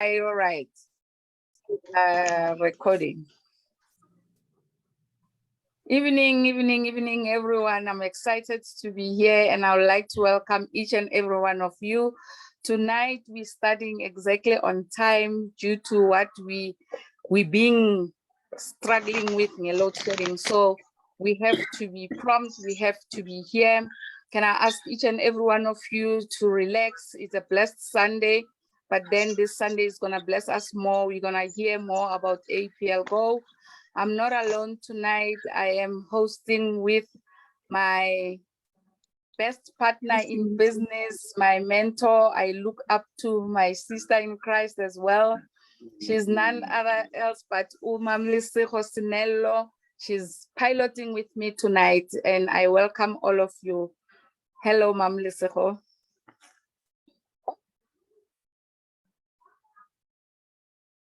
All right. Recording. Evening, everyone. I'm excited to be here, and I would like to welcome each and every one of you. Tonight, we're starting exactly on time due to what we being struggling with load shedding. So we have to be prompt, we have to be here. Can I ask each and every one of you to relax? It's a blessed Sunday, but then this Sunday is gonna bless us more. We're gonna hear more about APLGO. I'm not alone tonight. I am hosting with my best partner in business, my mentor. I look up to my sister in Christ as well. She's none other else but Lesego Sennelo. She's piloting with me tonight, and I welcome all of you. Hello, Lesego.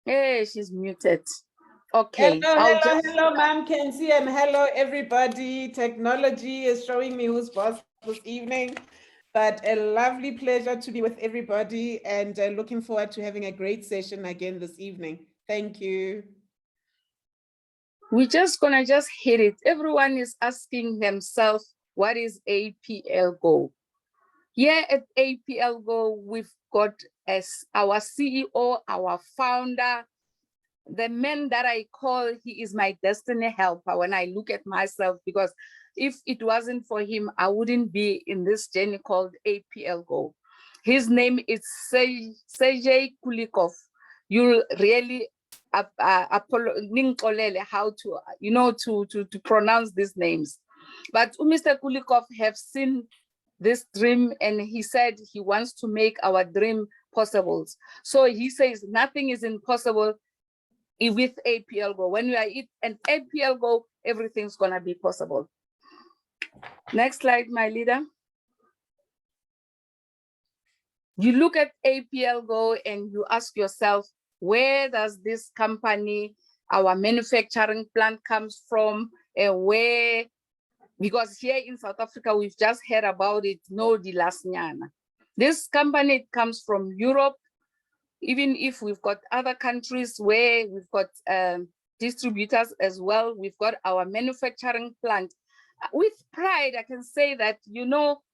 Hey, she's muted. Okay. Hello, Ma'am Khensani, and hello, everybody. Technology is showing me who's boss this evening, but a lovely pleasure to be with everybody, and looking forward to having a great session again this evening. Thank you. We're just gonna hit it. Everyone is asking themselves, what is APLGO? Here at APLGO, we've got as our CEO, our founder, the man that I call, he is my destiny helper when I look at myself, because if it wasn't for him, I wouldn't be in this journey called APLGO. His name is Sergey Kulikov. You'll really how to pronounce these names. But Mr. Kulikov have seen this dream, and he said he wants to make our dream possible. So he says nothing is impossible with APLGO. When you are an APLGO, everything's gonna be possible. Next slide, my leader. You look at APLGO and you ask yourself, where does this company, our manufacturing plant comes from, and where, because here in South Africa, we've just heard about it, no di lasnyana. This company, it comes from Europe. Even if we've got other countries where we've got distributors as well, we've got our manufacturing plant. With pride, I can say that,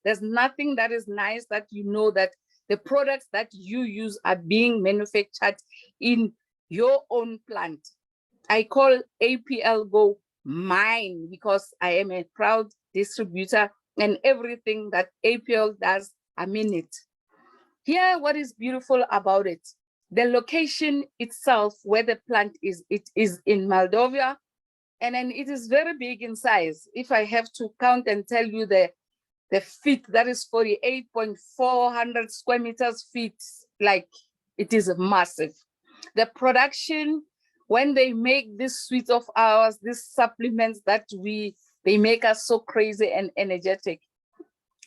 there's nothing that is nice that that the products that you use are being manufactured in your own plant. I call APLGO mine because I am a proud distributor, and everything that APL does, I'm in it. Here, what is beautiful about it, the location itself where the plant is, it is in Moldova, and then it is very big in size. If I have to count and tell you the feet, that is 48.400 square meters feet, like it is massive. The production, when they make this suite of ours, these supplements that they make us so crazy and energetic,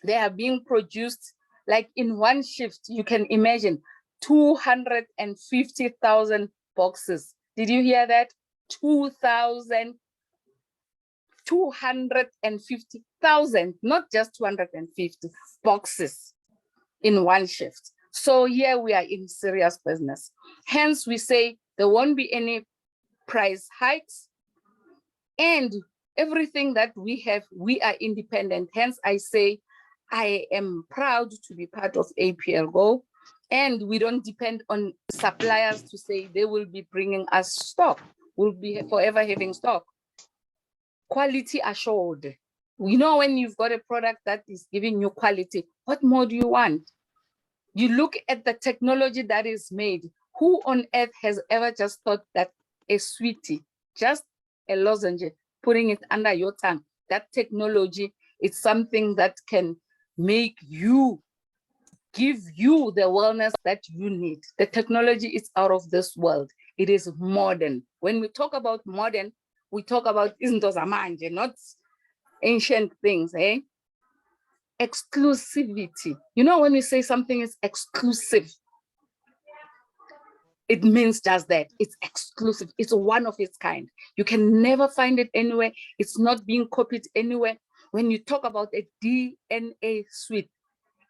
they are being produced like in one shift. You can imagine 250,000 boxes. Did you hear that? 250,000, not just 250 boxes in one shift. So here we are in serious business. Hence we say there won't be any price hikes, and everything that we have, we are independent. Hence I say I am proud to be part of APLGO, and we don't depend on suppliers to say they will be bringing us stock. We'll be forever having stock. Quality assured. When you've got a product that is giving you quality, what more do you want? You look at the technology that is made. Who on earth has ever just thought that a sweetie, just a lozenge, putting it under your tongue, that technology is something that can make you, give you the wellness that you need. The technology is out of this world. It is modern. When we talk about modern, we talk about izinto zamanje, not ancient things, eh? Exclusivity. When we say something is exclusive, it means just that. It's exclusive. It's one of its kind. You can never find it anywhere. It's not being copied anywhere. When you talk about a DNA suite,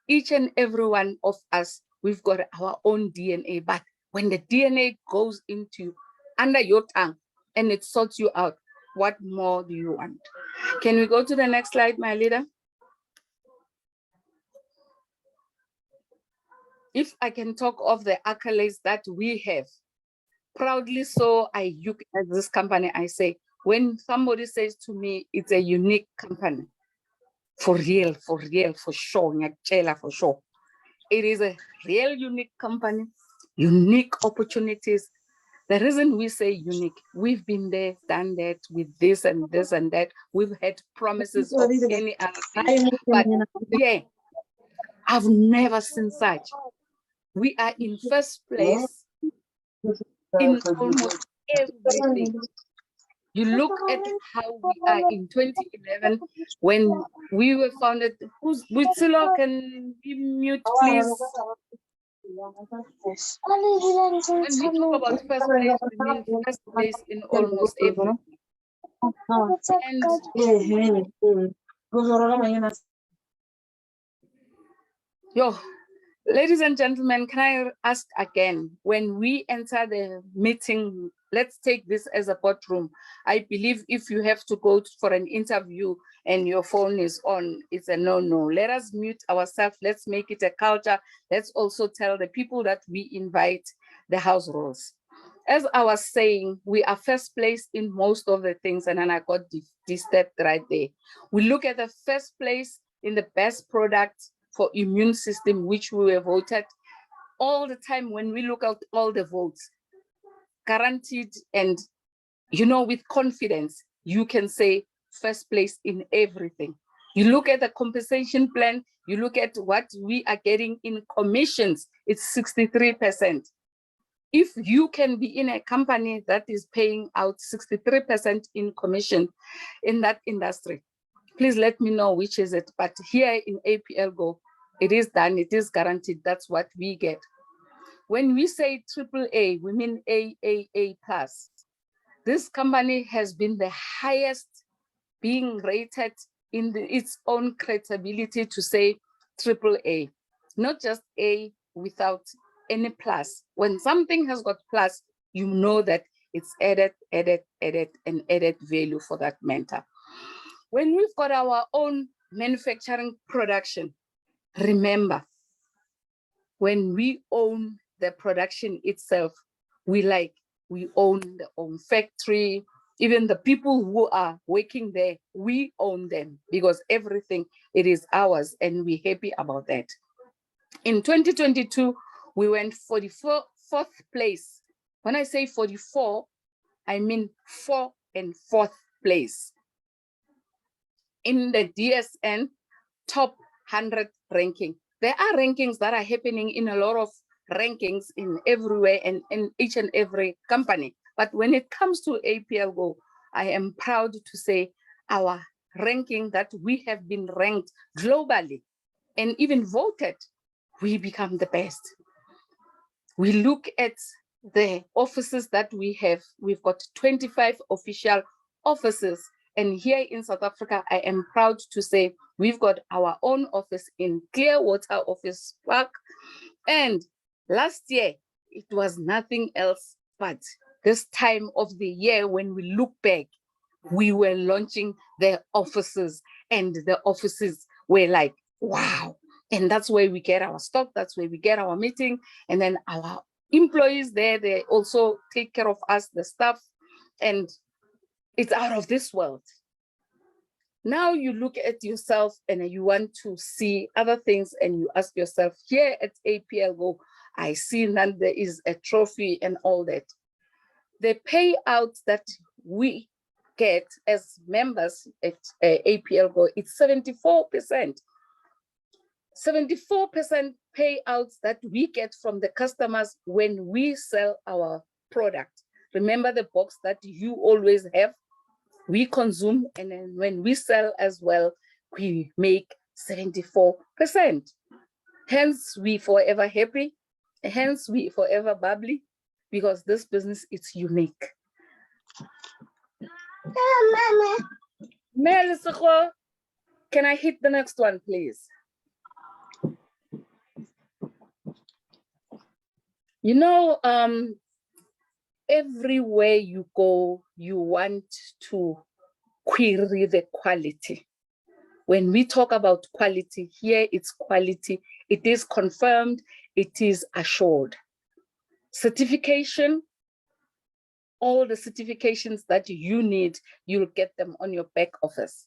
each and every one of us, we've got our own DNA, but when the DNA goes into under your tongue and it sorts you out, what more do you want? Can we go to the next slide, my leader? If I can talk of the accolades that we have, proudly so, I look at this company, I say, when somebody says to me, it's a unique company, for real, for sure, ngiyakutshela, for sure. It is a real unique company, unique opportunities. The reason we say unique, we've been there, done that with this and this and that. We've had promises of any other thing, but yeah, I've never seen such. We are in first place in almost everything. You look at how we are in 2011 when we were founded. Witsilo, can you mute, please? When we talk about first place, we mean first place in almost everything. And yo, ladies and gentlemen, can I ask again, when we enter the meeting, let's take this as a boardroom. I believe if you have to go for an interview and your phone is on, it's a no-no. Let us mute ourselves. Let's make it a culture. Let's also tell the people that we invite the house rules. As I was saying, we are first place in most of the things, and then I got disturbed right there. We look at the first place in the best product for immune system, which we were voted all the time. When we look at all the votes, guaranteed, and you know, with confidence, you can say first place in everything. You look at the compensation plan, you look at what we are getting in commissions, it's 63%. If you can be in a company that is paying out 63% in commission in that industry, please let me know which is it. But here in APLGO, it is done, it is guaranteed, that's what we get. When we say AAA, we mean AAA+. This company has been the highest being rated in its own credibility to say AAA, not just A without any plus. When something has got plus, you know that it's added value for that mentor. When we've got our own manufacturing production, remember, when we own the production itself, we own the own factory, even the people who are working there, we own them because everything, it is ours and we're happy about that. In 2022, we went 44th place. When I say 44, I mean 4th and 4th place in the DSN top 100 ranking. There are rankings that are happening in a lot of rankings in everywhere and in each and every company. But when it comes to APLGO, I am proud to say our ranking that we have been ranked globally and even voted, we become the best. We look at the offices that we have. We've got 25 official offices. And here in South Africa, I am proud to say we've got our own office in Clearwater Office Park. And last year, it was nothing else but this time of the year when we look back, we were launching the offices and the offices were like, wow. And that's where we get our stock, that's where we get our meeting. And then our employees there, they also take care of us, the staff, and it's out of this world. Now you look at yourself and you want to see other things and you ask yourself, here at APLGO, I see that there is a trophy and all that. The payouts that we get as members at APLGO, it's 74%. 74% payouts that we get from the customers when we sell our product. Remember the box that you always have? We consume, and then when we sell as well, we make 74%. Hence, we forever happy. Hence, we forever bubbly, because this business is unique. Lesego, can I hit the next one, please? You know, everywhere you go, you want to query the quality. When we talk about quality, here it's quality. It is confirmed, it is assured. Certification, all the certifications that you need, you'll get them on your back office.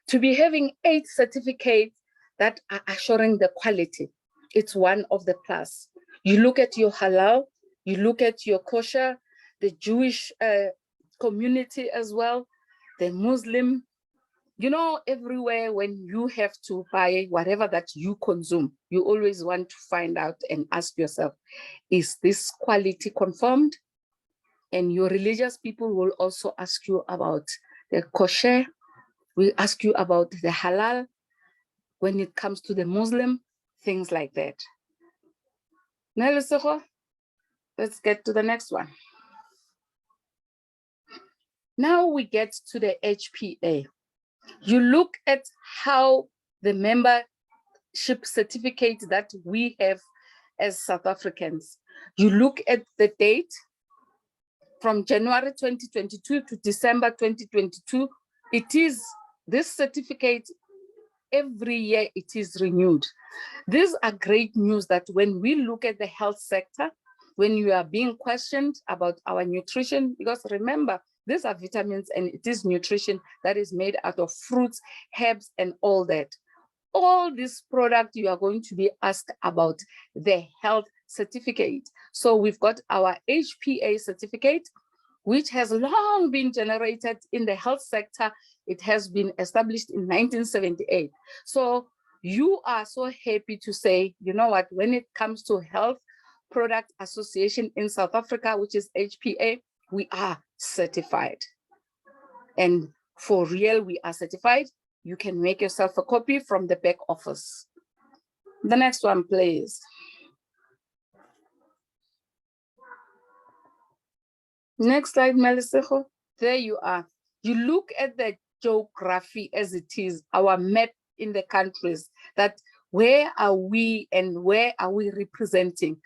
To be having 8 certificates that are assuring the quality, it's one of the plus. You look at your halal, you look at your kosher, the Jewish community as well, the Muslim, you know, everywhere when you have to buy whatever that you consume, you always want to find out and ask yourself, is this quality confirmed? And your religious people will also ask you about the kosher, we ask you about the halal. When it comes to the Muslim, things like that. Now, let's get to the next one. Now we get to the HPA. You look at how the membership certificate that we have as South Africans. You look at the date from January 2022 to December 2022. It is this certificate, every year it is renewed. These are great news that when we look at the health sector, when you are being questioned about our nutrition, because remember, these are vitamins and it is nutrition that is made out of fruits, herbs, and all that. All this product you are going to be asked about the health certificate. So we've got our HPA certificate, which has long been generated in the health sector. It has been established in 1978. So you are so happy to say, you know what, when it comes to Health Product Association in South Africa, which is HPA, we are certified. And for real, we are certified. You can make yourself a copy from the back office. The next one, please. Next slide, Lesego. There you are. You look at the geography as it is, our map in the countries, that where are we and where are we representing?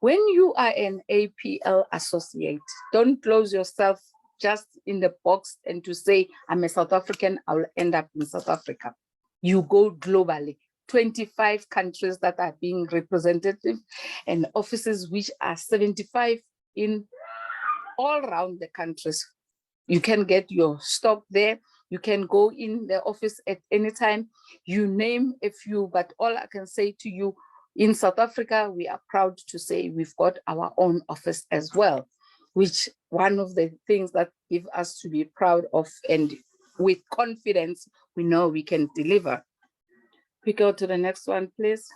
When you are an APL associate, don't close yourself just in the box and to say, I'm a South African, I'll end up in South Africa. You go globally. 25 countries that are being represented and offices which are 75 in all around the countries. You can get your stock there. You can go in the office at any time. You name a few, but all I can say to you, in South Africa, we are proud to say we've got our own office as well, which one of the things that give us to be proud of, and with confidence, we know we can deliver. We go to the next one, please.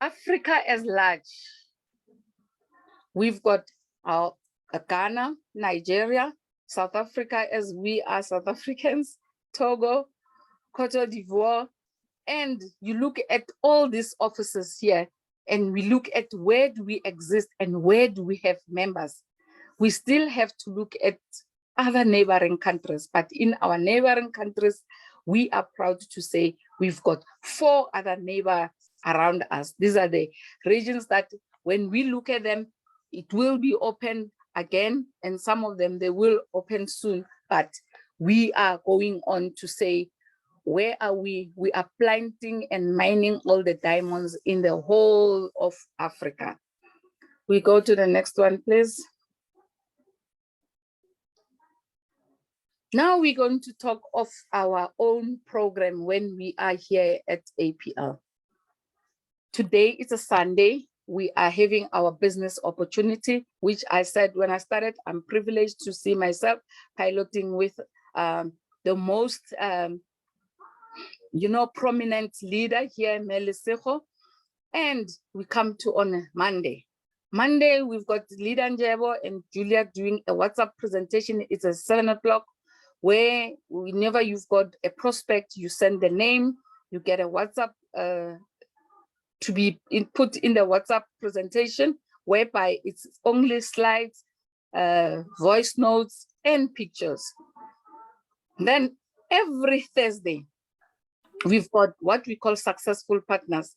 Africa as large. We've got our Ghana, Nigeria, South Africa, as we are South Africans, Togo, Cote d'Ivoire, and you look at all these offices here, and we look at where do we exist and where do we have members. We still have to look at other neighboring countries, but in our neighboring countries, we are proud to say we've got 4 other neighbors around us. These are the regions that when we look at them, it will be open again, and some of them, they will open soon, but we are going on to say, where are we? We are planting and mining all the diamonds in the whole of Africa. We go to the next one, please. Now we're going to talk of our own program when we are here at APL. Today is a Sunday. We are having our business opportunity, which I said when I started, I'm privileged to see myself piloting with the most prominent leader here, Lesego, and we come to on Monday. Monday, we've got Leader Njebo and Julia doing a WhatsApp presentation. It's at 7 o'clock, where whenever you've got a prospect, you send the name, you get a WhatsApp to be put in the WhatsApp presentation, whereby it's only slides, voice notes, and pictures. Then every Thursday, We've got what we call successful partners.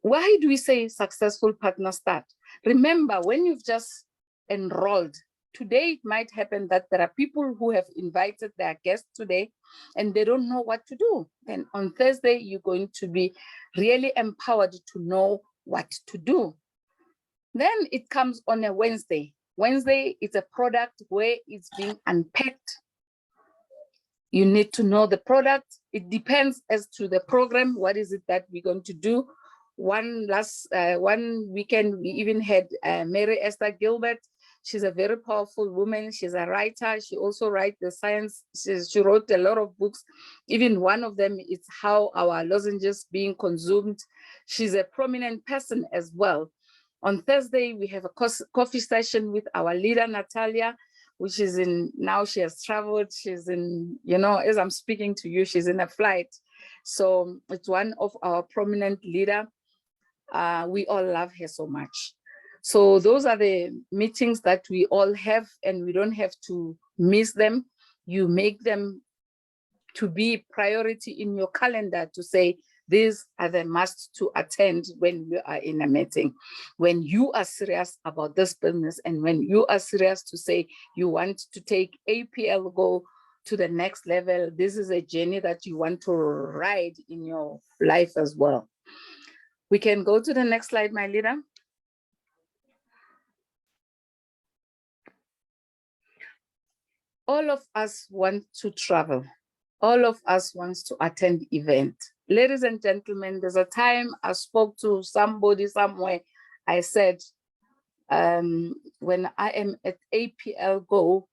Why do we say successful partner start? Remember, when you've just enrolled, today it might happen that there are people who have invited their guests today and they don't know what to do. Then on Thursday, you're going to be really empowered to know what to do. Then it comes on a Wednesday. Wednesday is a product where it's being unpacked. You need to know the product. It depends as to the program. What is it that we're going to do? One weekend, we even had Mary Esther Gilbert. She's a very powerful woman. She's a writer. She also writes the science. She wrote a lot of books. Even one of them is How Our Lozenges Being Consumed. She's a prominent person as well. On Thursday, we have a coffee session with our leader, Natalia, which is now she has traveled. She's in, as I'm speaking to you, she's in a flight. So it's one of our prominent leader. We all love her so much. So those are the meetings that we all have, and we don't have to miss them. You make them to be priority in your calendar to say, these are the must to attend when you are in a meeting. When you are serious about this business, and when you are serious to say you want to take APLGO to the next level, this is a journey that you want to ride in your life as well. We can go to the next slide, my leader. All of us want to travel. All of us wants to attend event. Ladies and gentlemen, there's a time I spoke to somebody somewhere. I said, when I am at APLGO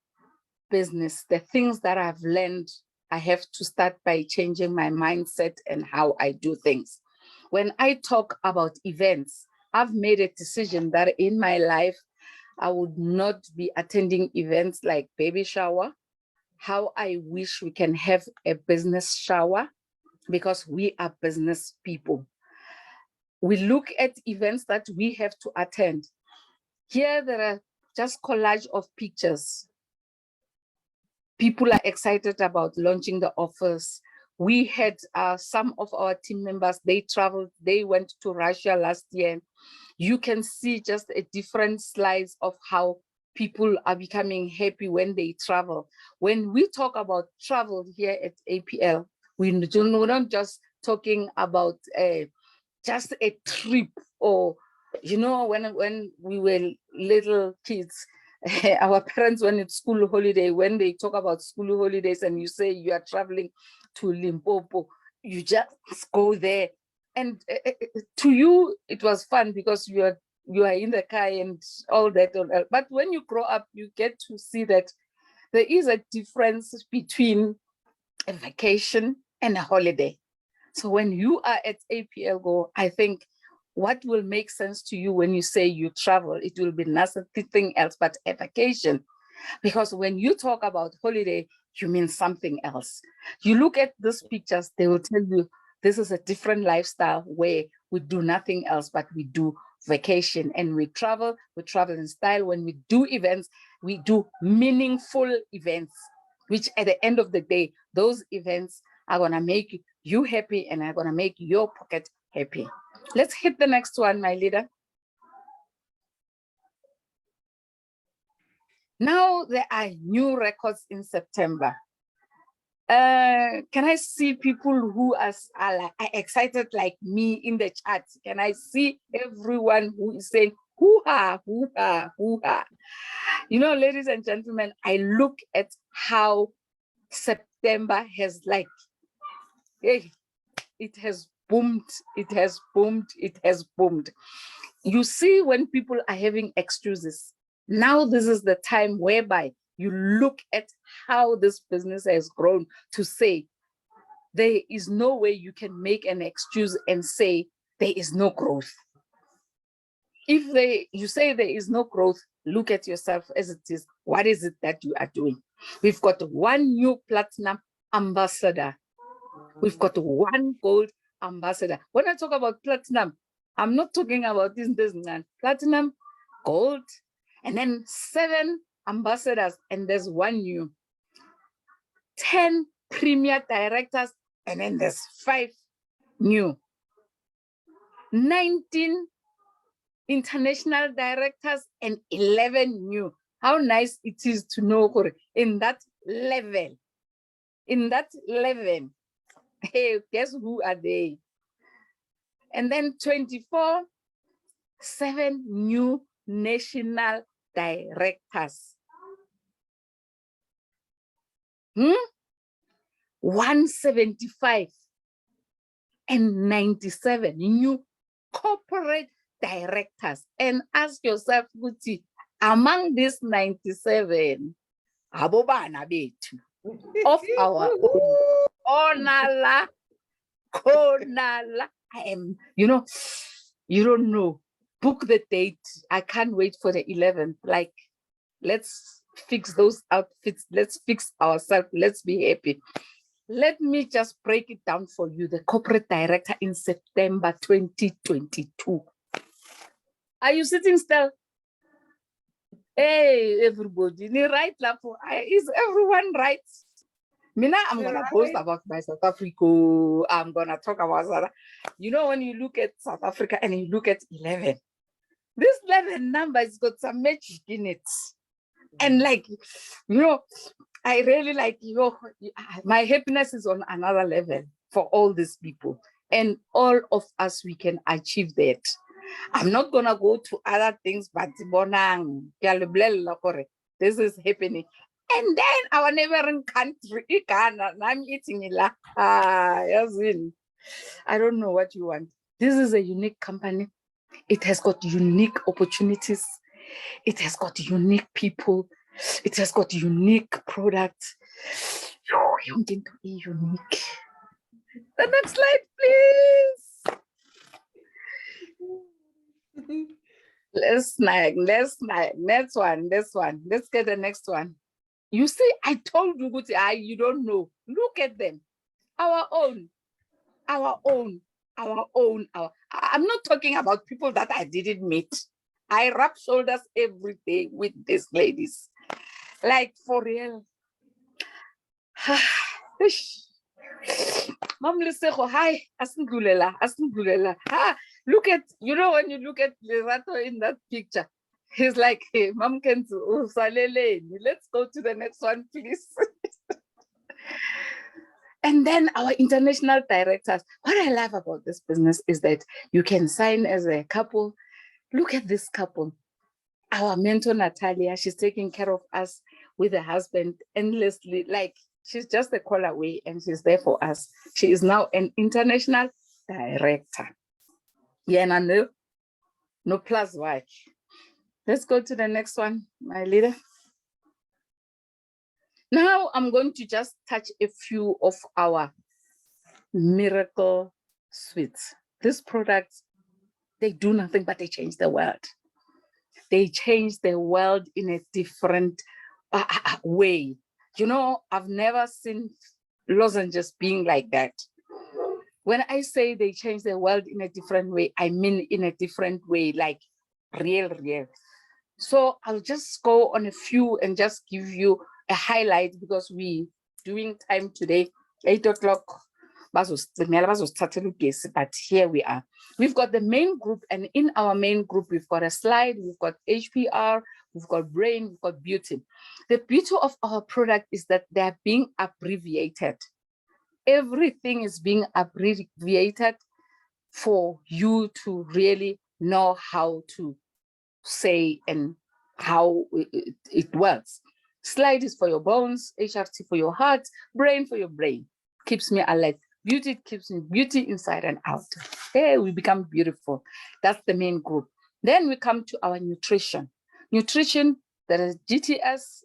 business, the things that I've learned, I have to start by changing my mindset and how I do things. When I talk about events, I've made a decision that in my life, I would not be attending events like baby shower. How I wish we can have a business shower, because we are business people. We look at events that we have to attend. Here, there are just collage of pictures. People are excited about launching the offers. We had some of our team members, they traveled, they went to Russia last year. You can see just a different slice of how people are becoming happy when they travel. When we talk about travel here at APL, we're not just talking about just a trip, or, when we were little kids, our parents, when it's school holiday, when they talk about school holidays and you say you are traveling to Limpopo, you just go there. And to you, it was fun because you are in the car and all that. But when you grow up, you get to see that there is a difference between a vacation and a holiday. So when you are at APLGO, I think what will make sense to you when you say you travel, it will be nothing else but a vacation. Because when you talk about holiday, you mean something else. You look at these pictures, they will tell you this is a different lifestyle where we do nothing else but we do vacation, and we travel in style. When we do events, we do meaningful events, which at the end of the day, those events are gonna make you happy and are gonna make your pocket happy. Let's hit the next one, my leader. Now there are new records in September. Can I see people who are excited like me in the chat? Can I see everyone who is saying, hoo-ha, hoo-ha, hoo-ha? Ladies and gentlemen, I look at how September has it has boomed, it has boomed, it has boomed. You see, when people are having excuses, now this is the time whereby you look at how this business has grown to say, there is no way you can make an excuse and say there is no growth. If you say there is no growth, look at yourself as it is. What is it that you are doing? We've got one new platinum ambassador. We've got one gold ambassador. When I talk about platinum, I'm not talking about this platinum, gold, and then 7 ambassadors, and there's one new. 10 premier directors and then there's 5 new. 19 international directors and 11 new. How nice it is to know in that level. Hey, guess who are they? And then 24, 7 new national directors. 175 and 97 new corporate directors. And ask yourself, Guti, among these 97, abobana betu of our own. Konala. I am, you don't know. Book the date. I can't wait for the 11th. Like, let's fix those outfits. Let's fix ourselves. Let's be happy. Let me just break it down for you. The corporate director in September 2022. Are you sitting still? Hey, everybody. Right? Is everyone right? Mina, I'm going to post about my South Africa. I'm going to talk about South Africa. When you look at South Africa and you look at 11, this 11 number has got some magic in it. And I really my happiness is on another level for all these people. And all of us, we can achieve that. I'm not going to go to other things, but this is happening. And then our neighboring country, Ghana, I'm eating it. I don't know what you want. This is a unique company. It has got unique opportunities. It has got unique people. It has got unique products. You're going to be unique. The next slide, please. Let's snag. Next one. Let's get the next one. You see, I told you, Guti, you don't know. Look at them. Our own. I'm not talking about people that I didn't meet. I rub shoulders every day with these ladies. Like, for real. Mom Lesego, hi, asindlulela. Look at, when you look at Lerato in that picture, he's like, hey, Mom can do, let's go to the next one, please. And then our international directors. What I love about this business is that you can sign as a couple. Look at this couple. Our mentor, Natalia, she's taking care of us with her husband endlessly. Like, she's just a call away and she's there for us. She is now an international director. Yeah, no plus why. Let's go to the next one, my leader. Now I'm going to just touch a few of our miracle sweets. These products, they do nothing but they change the world. They change the world in a different way. I've never seen lozenges being like that. When I say they change the world in a different way, I mean in a different way, like real. So I'll just go on a few and just give you a highlight because we doing time today, 8 o'clock. But here we are. We've got the main group, and in our main group, we've got a slide, we've got HPR, we've got brain, we've got beauty. The beauty of our product is that they're being abbreviated. Everything is being abbreviated for you to really know how to say and how it works. Slide is for your bones, HRT for your heart, brain for your brain. Keeps me alert. Beauty keeps me beauty inside and out. Hey, we become beautiful. That's the main group. Then we come to our nutrition. Nutrition, there is GTS,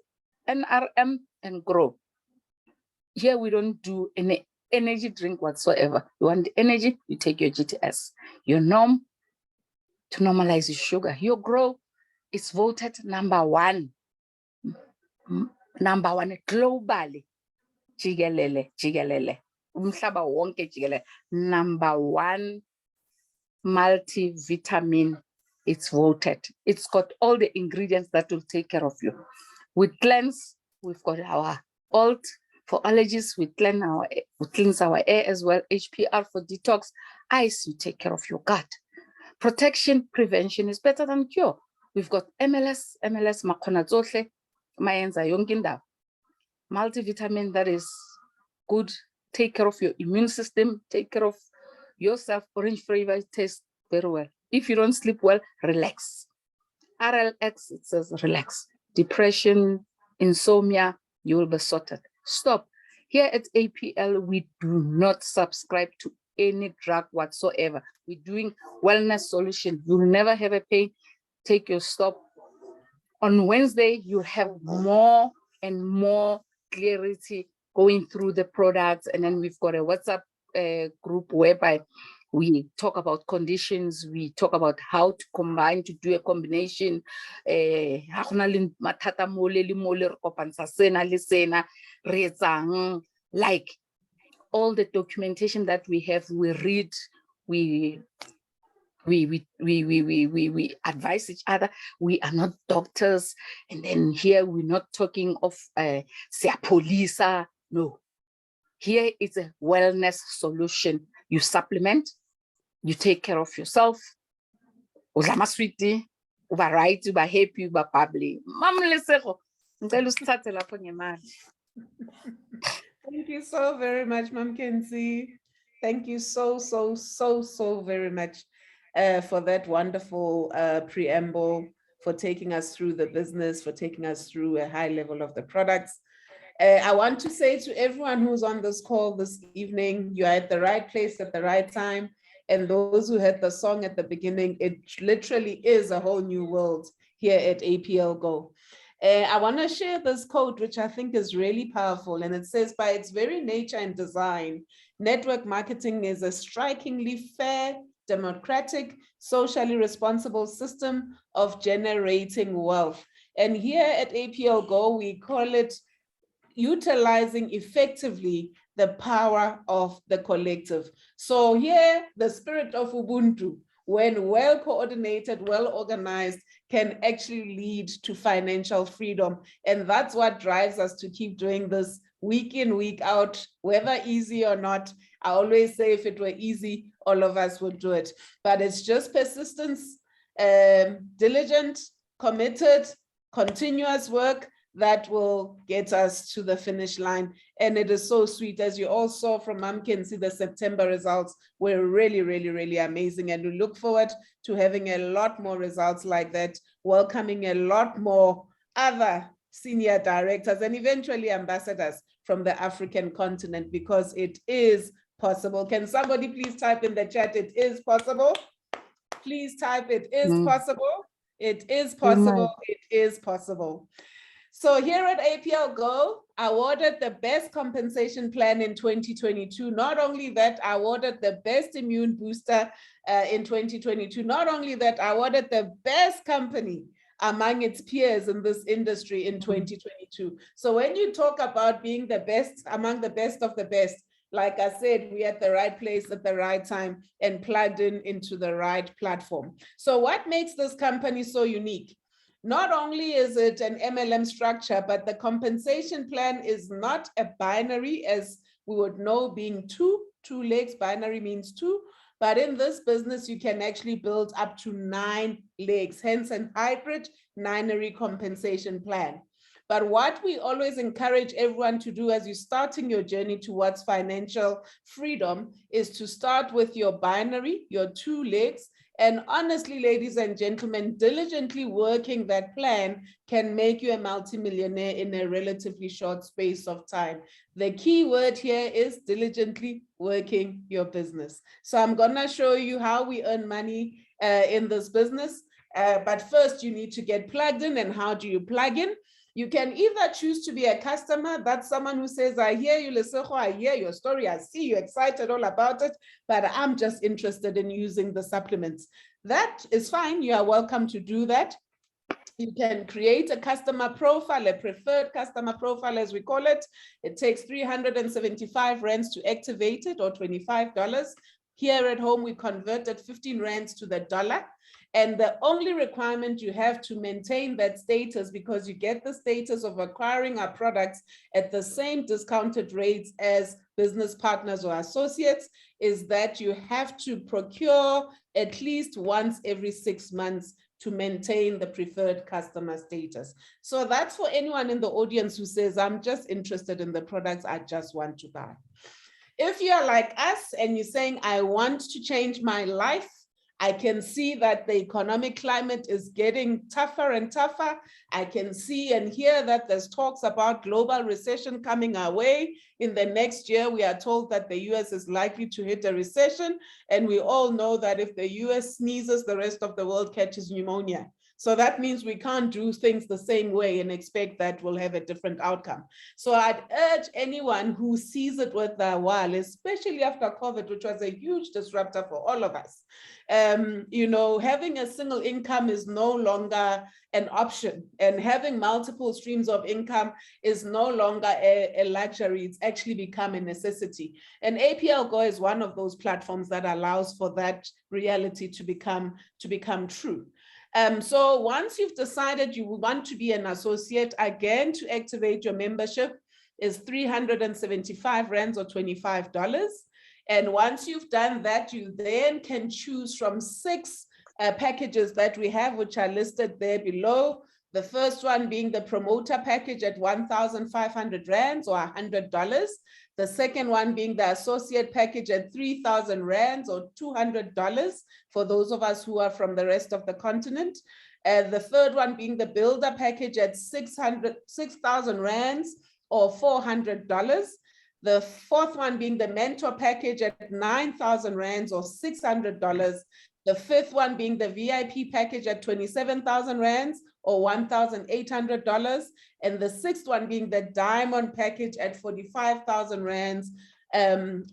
NRM, and GROW. Here we don't do any energy drink whatsoever. You want the energy, you take your GTS. Your norm, to normalize your sugar. Your GROW is voted number one globally. Jigelele. Umhlaba wonke jigelele. Number one multivitamin. It's voted. It's got all the ingredients that will take care of you. With cleanse, we've got our alt For allergies, we cleanse our air as well. HPR for detox. Ice, you take care of your gut. Protection, prevention is better than cure. We've got MLS makhona tsohle, mayenza yonke indawo. Multivitamin, that is good. Take care of your immune system, take care of yourself. Orange flavor tastes very well. If you don't sleep well, relax. RLX, it says relax. Depression, insomnia, you will be sorted. Stop. Here at APL, we do not subscribe to any drug whatsoever. We're doing wellness solution. You'll never have a pain. Take your stop. On Wednesday, you'll have more and more clarity going through the products. And then we've got a WhatsApp group whereby we talk about conditions, we talk about how to combine, to do a combination. Like all the documentation that we have, we read, we advise each other. We are not doctors. And then here we're not talking of siyapolisa. No. Here it's a wellness solution. You supplement, you take care of yourself. Uzama sweetie, uba right, uba happy, uba bubbly. Mama Lesego, ngicela usithathe lapho ngemali. Thank you so very much, Mom Khensani. Thank you so very much for that wonderful preamble, for taking us through the business, for taking us through a high level of the products. I want to say to everyone who's on this call this evening, you're at the right place at the right time. And those who heard the song at the beginning, it literally is a whole new world here at APLGO. I want to share this quote, which I think is really powerful. And it says, by its very nature and design, network marketing is a strikingly fair, democratic, socially responsible system of generating wealth. And here at APLGO, we call it utilizing effectively the power of the collective. So here, the spirit of Ubuntu, when well coordinated, well organized, can actually lead to financial freedom. And that's what drives us to keep doing this week in, week out, whether easy or not. I always say if it were easy, all of us would do it. But it's just persistence, diligent, committed, continuous work that will get us to the finish line. And it is so sweet. As you all saw from Mom Khensani, the September results were really amazing. And we look forward to having a lot more results like that, welcoming a lot more other senior directors and eventually ambassadors from the African continent, because it is possible. Can somebody please type in the chat, it is possible? Please type, it is possible. It is possible. It is possible. So here at APLGO, awarded the best compensation plan in 2022. Not only that, awarded the best immune booster in 2022. Not only that, awarded the best company among its peers in this industry in 2022. So when you talk about being the best among the best of the best, like I said, we're at the right place at the right time and plugged in into the right platform. So what makes this company so unique? Not only is it an MLM structure, but the compensation plan is not a binary, as we would know, being two legs. Binary means two. But in this business, you can actually build up to 9 legs, hence an hybrid 9-ary compensation plan. But what we always encourage everyone to do as you're starting your journey towards financial freedom is to start with your binary, your 2 legs. And honestly, ladies and gentlemen, diligently working that plan can make you a multimillionaire in a relatively short space of time. The key word here is diligently working your business. So I'm gonna show you how we earn money in this business. But first you need to get plugged in. And how do you plug in? You can either choose to be a customer. That's someone who says, I hear you, Lesego, I hear your story, I see you excited all about it, but I'm just interested in using the supplements. That is fine. You are welcome to do that. You can create a customer profile, a preferred customer profile, as we call it. It takes 375 rands to activate it, or $25. Here at home, we converted 15 rands to the dollar. And the only requirement you have to maintain that status, because you get the status of acquiring our products at the same discounted rates as business partners or associates, is that you have to procure at least once every 6 months to maintain the preferred customer status. So that's for anyone in the audience who says, I'm just interested in the products, I just want to buy. If you're like us and you're saying, I want to change my life, I can see that the economic climate is getting tougher and tougher. I can see and hear that there's talks about global recession coming our way. In the next year, we are told that the US is likely to hit a recession. And we all know that if the US sneezes, the rest of the world catches pneumonia. So that means we can't do things the same way and expect that we'll have a different outcome. So I'd urge anyone who sees it worth their while, especially after COVID, which was a huge disruptor for all of us. You know, having a single income is no longer an option, and having multiple streams of income is no longer a luxury. It's actually become a necessity. And APLGO is one of those platforms that allows for that reality to become true. So once you've decided you want to be an associate, again, to activate your membership is 375 rands or $25. And once you've done that, you then can choose from 6 packages that we have, which are listed there below. The first one being the promoter package at 1,500 rands or $100. The second one being the associate package at 3,000 rands or $200 for those of us who are from the rest of the continent. The third one being the builder package at 6,000 rands or $400. The fourth one being the mentor package at 9,000 rands or $600. The fifth one being the VIP package at 27,000 rands or $1,800. And the sixth one being the diamond package at 45,000 rands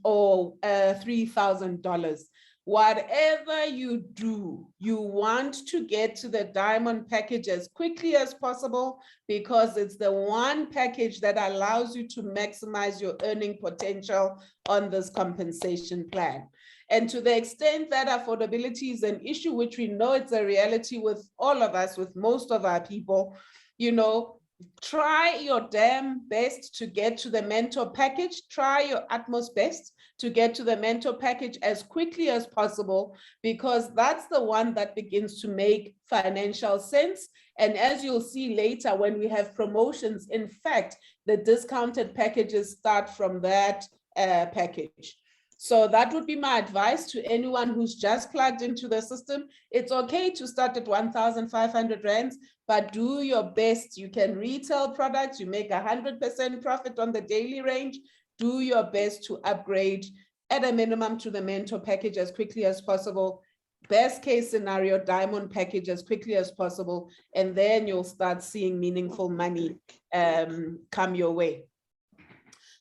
or $3,000. Whatever you do, you want to get to the diamond package as quickly as possible, because it's the one package that allows you to maximize your earning potential on this compensation plan. And to the extent that affordability is an issue, which we know it's a reality with all of us, with most of our people, you know, try your damn best to get to the mentor package. Try your utmost best to get to the mentor package as quickly as possible, because that's the one that begins to make financial sense. And as you'll see later, when we have promotions, in fact, the discounted packages start from that package. So that would be my advice to anyone who's just plugged into the system. It's okay to start at 1,500 rands, but do your best. You can retail products, you make 100% profit on the daily range. Do your best to upgrade at a minimum to the mentor package as quickly as possible. Best case scenario, diamond package as quickly as possible. And then you'll start seeing meaningful money come your way.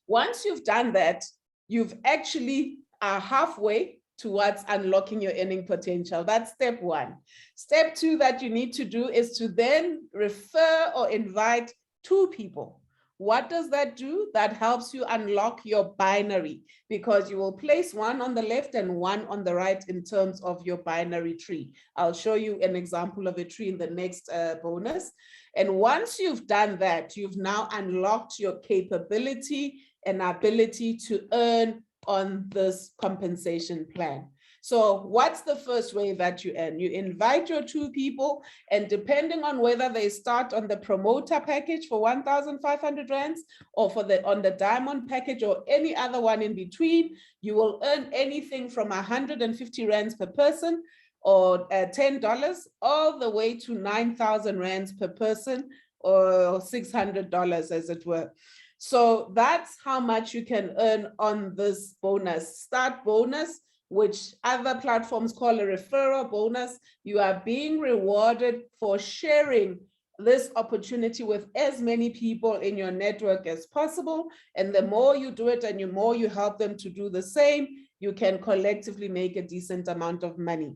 Once you've done that, you've actually are halfway towards unlocking your earning potential. That's step one. Step two that you need to do is to then refer or invite 2 people. What does that do? That helps you unlock your binary, because you will place one on the left and one on the right in terms of your binary tree. I'll show you an example of a tree in the next bonus. And once you've done that, you've now unlocked your capability and ability to earn on this compensation plan. So what's the first way that you earn? You invite your 2 people, and depending on whether they start on the promoter package for 1,500 rands or on the diamond package or any other one in between, you will earn anything from 150 rands per person or $10 all the way to 9,000 rands per person or $600 as it were. So that's how much you can earn on this bonus, start bonus, which other platforms call a referral bonus. You are being rewarded for sharing this opportunity with as many people in your network as possible. And the more you do it and the more you help them to do the same, you can collectively make a decent amount of money.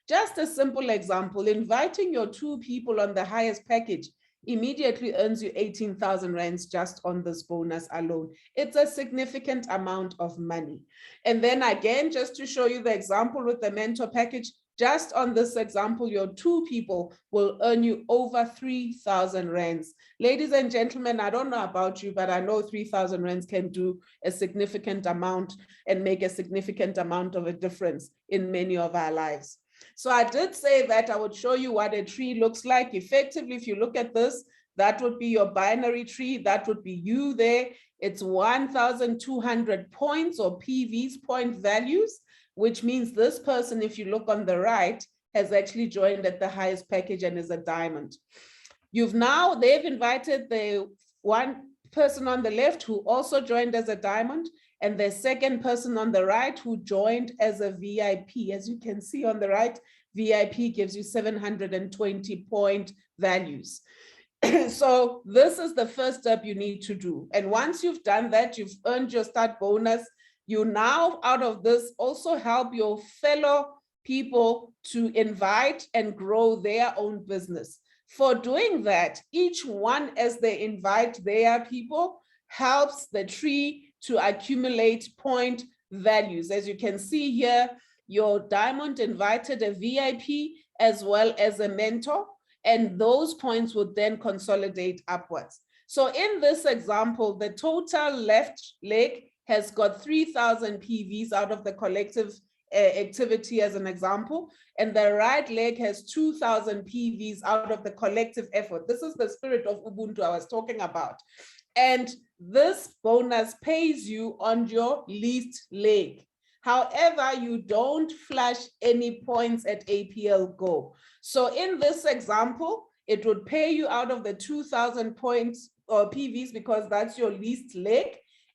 Just a simple example, inviting your 2 people on the highest package immediately earns you 18,000 rands just on this bonus alone. It's a significant amount of money. And then again, just to show you the example with the mentor package, just on this example, your 2 people will earn you over 3,000 rands. Ladies and gentlemen, I don't know about you, but I know 3,000 rands can do a significant amount and make a significant amount of a difference in many of our lives. So I did say that I would show you what a tree looks like. Effectively, if you look at this, that would be your binary tree. That would be you there. It's 1,200 points or PVs, point values, which means this person, if you look on the right, has actually joined at the highest package and is a diamond. They've invited the one person on the left who also joined as a diamond, and the second person on the right who joined as a VIP. As you can see on the right, VIP gives you 720 point values. So this is the first step you need to do. And once you've done that, you've earned your start bonus. You now, out of this, also help your fellow people to invite and grow their own business. For doing that, each one, as they invite their people, helps the tree to accumulate point values. As you can see here, your diamond invited a VIP as well as a mentor, and those points would then consolidate upwards. So in this example, the total left leg has got 3,000 PVs out of the collective activity as an example, and the right leg has 2,000 PVs out of the collective effort. This is the spirit of Ubuntu I was talking about. And this bonus pays you on your least leg. However, you don't flash any points at APLGO. So in this example, it would pay you out of the 2,000 points or PVs because that's your least leg,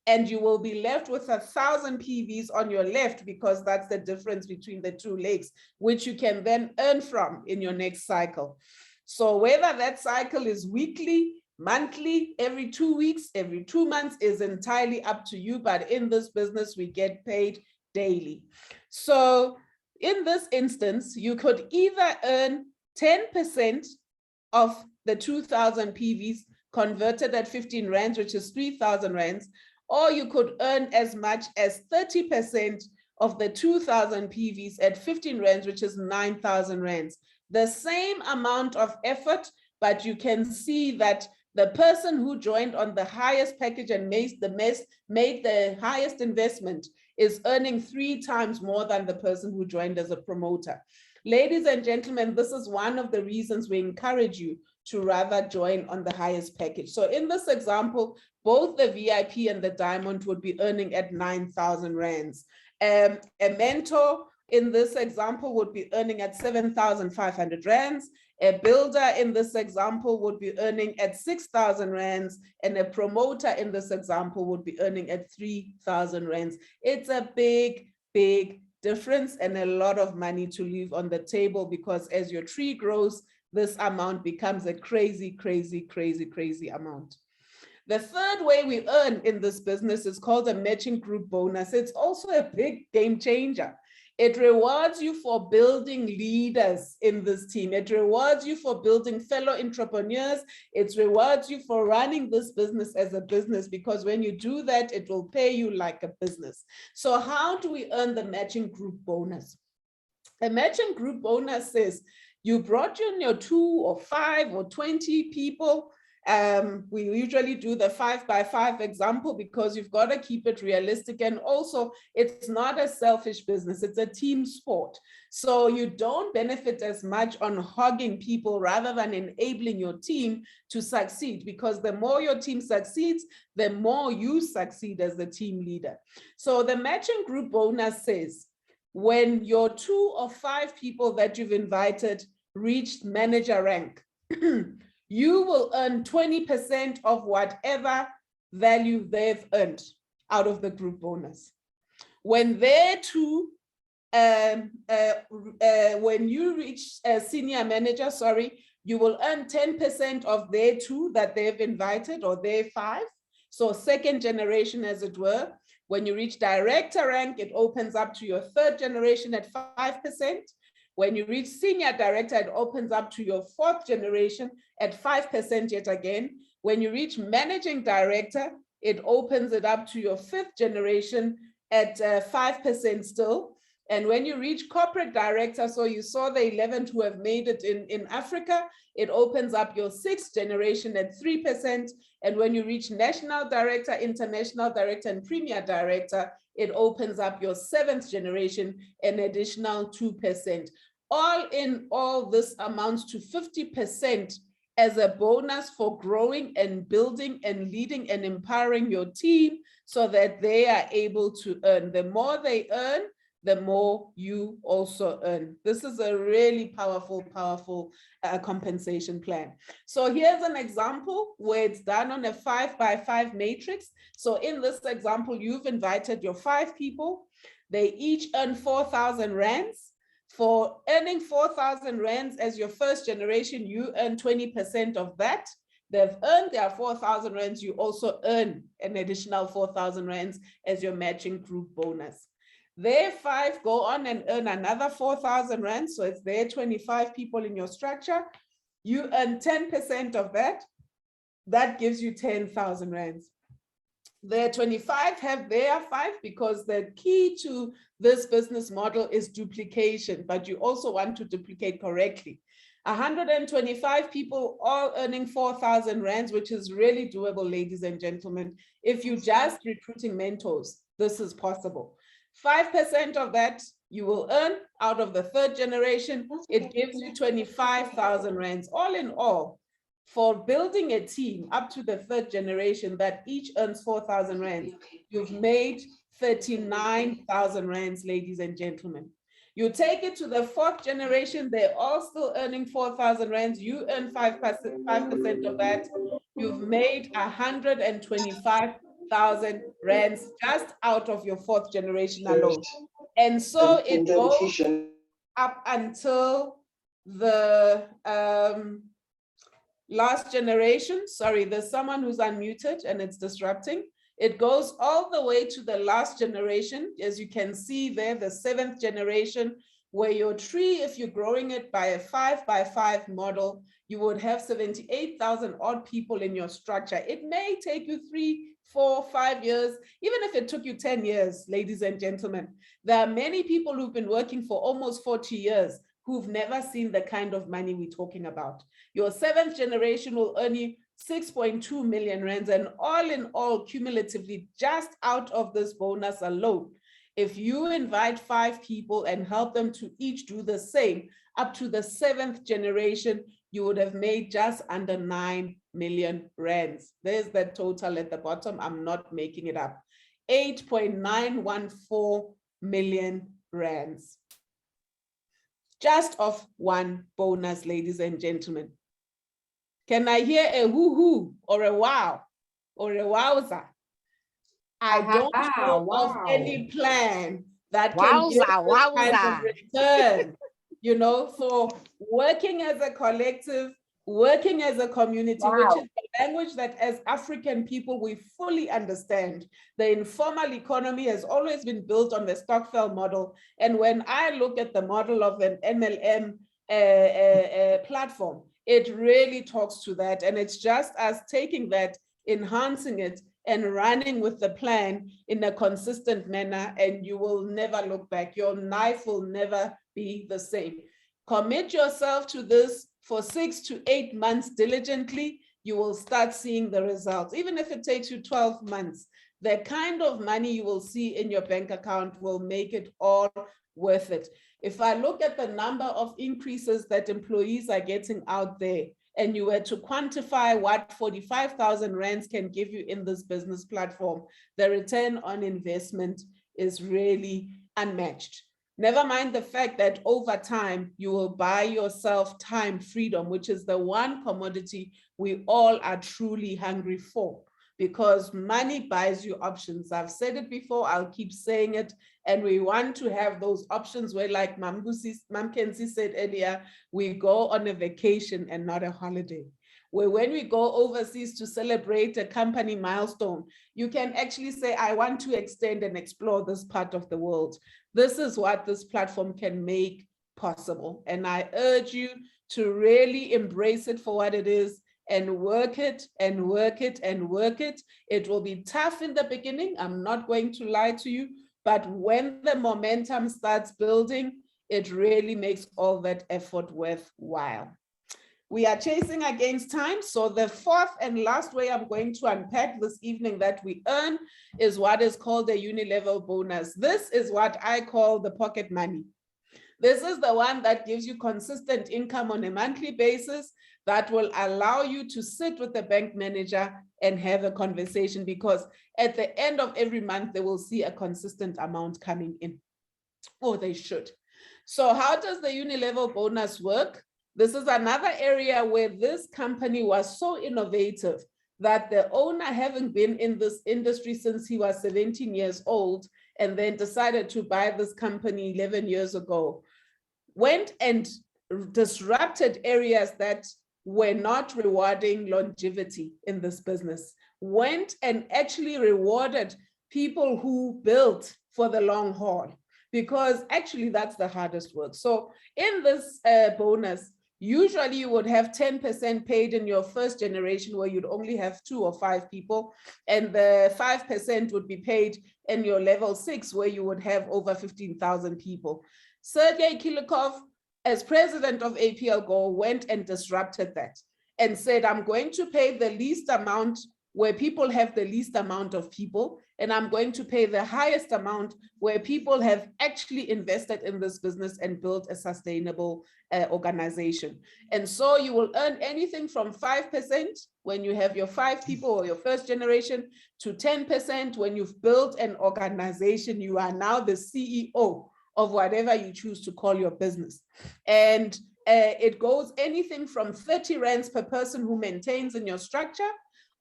and you will be left with 1,000 PVs on your left because that's the difference between the 2 legs, which you can then earn from in your next cycle. So whether that cycle is weekly, monthly, every 2 weeks, every 2 months is entirely up to you. But in this business, we get paid daily. So in this instance, you could either earn 10% of the 2,000 PVs converted at 15 rands, which is 3,000 rands, or you could earn as much as 30% of the 2,000 PVs at 15 rands, which is 9,000 rands. The same amount of effort, but you can see that the person who joined on the highest package and made the highest investment is earning 3 times more than the person who joined as a promoter. Ladies and gentlemen, this is one of the reasons we encourage you to rather join on the highest package. So in this example, both the VIP and the diamond would be earning at 9,000 rands. A mentor in this example would be earning at 7,500 rands. A builder in this example would be earning at 6,000 rands, and a promoter in this example would be earning at 3,000 rands. It's a big, big difference and a lot of money to leave on the table, because as your tree grows, this amount becomes a crazy, crazy, crazy, crazy amount. The third way we earn in this business is called a matching group bonus. It's also a big game changer. It rewards you for building leaders in this team. It rewards you for building fellow entrepreneurs. It rewards you for running this business as a business, because when you do that, it will pay you like a business. So how do we earn the matching group bonus? A matching group bonus says you brought in your 2 or 5 or 20 people. We usually do the 5 by 5 example because you've got to keep it realistic. And also, it's not a selfish business, it's a team sport. So you don't benefit as much on hogging people rather than enabling your team to succeed, because the more your team succeeds, the more you succeed as the team leader. So the matching group bonus says, when your 2 or 5 people that you've invited reached manager rank, you will earn 20% of whatever value they've earned out of the group bonus. When they're 2, when you reach a senior manager, you will earn 10% of their 2 that they've invited, or their 5. So second generation, as it were. When you reach director rank, it opens up to your 3rd generation at 5%. When you reach senior director, it opens up to your 4th generation at 5% yet again. When you reach managing director, it opens it up to your 5th generation at 5% still. And when you reach corporate director, so you saw the 11 who have made it in Africa, it opens up your 6th generation at 3%. And when you reach national director, international director, and premier director, it opens up your 7th generation, an additional 2%. All in all, this amounts to 50% as a bonus for growing and building and leading and empowering your team so that they are able to earn. The more they earn, the more you also earn. This is a really powerful compensation plan. So here's an example where it's done on a 5x5 matrix. So in this example, you've invited your 5 people. They each earn 4,000 rands. For earning 4,000 rands as your 1st generation, you earn 20% of that. They've earned their 4,000 rands. You also earn an additional 4,000 rands as your matching group bonus. Their 5 go on and earn another 4,000 rands. So it's their 25 people in your structure. You earn 10% of that. That gives you 10,000 rands. Their 25 have their 5 because the key to this business model is duplication, but you also want to duplicate correctly. 125 people all earning 4,000 rands, which is really doable, ladies and gentlemen. If you just recruiting mentors, this is possible. 5% of that you will earn out of the 3rd generation. It gives you 25,000 rands. All in all, for building a team up to the 3rd generation that each earns 4,000 rands, you've made 39,000 rands, ladies and gentlemen. You take it to the 4th generation, they're all still earning 4,000 rands. You earn 5% of that. You've made 125,000 rands just out of your 4th generation alone. And so it goes up until the last generation. Sorry, there's someone who's unmuted and it's disrupting. It goes all the way to the last generation. As you can see there, the 7th generation, where your tree, if you're growing it by a 5x5 model, you would have 78,000 odd people in your structure. It may take you 3, 4, 5 years, even if it took you 10 years, ladies and gentlemen. There are many people who've been working for almost 40 years who've never seen the kind of money we're talking about. Your 7th generation will earn you 6.2 million rands, and all in all, cumulatively, just out of this bonus alone, if you invite 5 people and help them to each do the same, up to the 7th generation, you would have made just under 9 million rands. There's the total at the bottom. I'm not making it up. 8.914 million rands. Just off one bonus, ladies and gentlemen. Can I hear a hoo-hoo or a wow or a wowza? I don't know of any plan that can give this kind of return, you know, for working as a collective, working as a community, which is the language that as African people, we fully understand. The informal economy has always been built on the Stokvel model. And when I look at the model of an MLM platform, it really talks to that. And it's just us taking that, enhancing it, and running with the plan in a consistent manner, and you will never look back. Your life will never be the same. Commit yourself to this for 6 to 8 months diligently. You will start seeing the results. Even if it takes you 12 months, the kind of money you will see in your bank account will make it all worth it. If I look at the number of increases that employees are getting out there, and you were to quantify what 45,000 rands can give you in this business platform, the return on investment is really unmatched. Never mind the fact that over time, you will buy yourself time freedom, which is the one commodity we all are truly hungry for, because money buys you options. I've said it before, I'll keep saying it. And we want to have those options where, like Mam Khensani said earlier, we go on a vacation and not a holiday. Where when we go overseas to celebrate a company milestone, you can actually say, I want to extend and explore this part of the world. This is what this platform can make possible. And I urge you to really embrace it for what it is and work it and work it and work it. It will be tough in the beginning, I'm not going to lie to you, but when the momentum starts building, it really makes all that effort worthwhile. We are chasing against time, so the fourth and last way I'm going to unpack this evening that we earn is what is called a uni-level bonus. This is what I call the pocket money. This is the one that gives you consistent income on a monthly basis that will allow you to sit with the bank manager and have a conversation, because at the end of every month, they will see a consistent amount coming in, or they should. So how does the uni-level bonus work? This is another area where this company was so innovative that the owner, having been in this industry since he was 17 years old, and then decided to buy this company 11 years ago, went and disrupted areas that were not rewarding longevity in this business, went and actually rewarded people who built for the long haul, because actually that's the hardest work. So in this bonus, usually you would have 10% paid in your first generation where you'd only have 2 or 5 people, and the 5% would be paid in your level 6 where you would have over 15,000 people. Sergey Kilikov, as president of APLGO, went and disrupted that and said, I'm going to pay the least amount where people have the least amount of people, and I'm going to pay the highest amount where people have actually invested in this business and built a sustainable organization. And so you will earn anything from 5% when you have your 5 people or your first generation, to 10% when you've built an organization. You are now the CEO of whatever you choose to call your business. And it goes anything from 30 rands per person who maintains in your structure,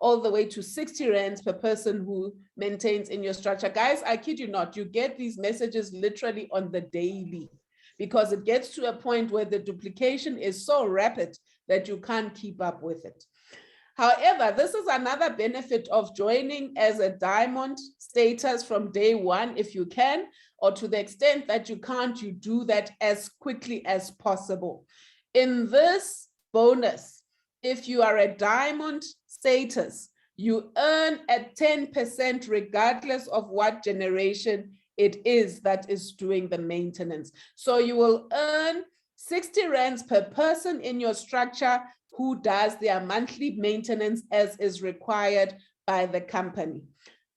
all the way to 60 rands per person who maintains in your structure. Guys, I kid you not, you get these messages literally on the daily, because it gets to a point where the duplication is so rapid that you can't keep up with it. However, this is another benefit of joining as a diamond status from day one, if you can, or to the extent that you can't, you do that as quickly as possible. In this bonus, if you are a diamond status, you earn at 10% regardless of what generation it is that is doing the maintenance. So you will earn 60 rands per person in your structure who does their monthly maintenance as is required by the company.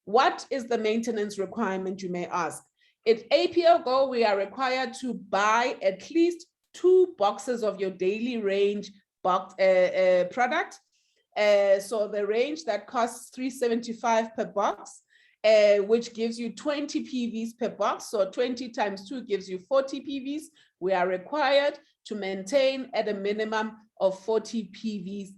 What is the maintenance requirement, you may ask? At APLGO, we are required to buy at least 2 boxes of your daily range product. So the range that costs $3.75 per box, which gives you 20 PVs per box. So 20 times 2 gives you 40 PVs. We are required to maintain at a minimum of 40 PVs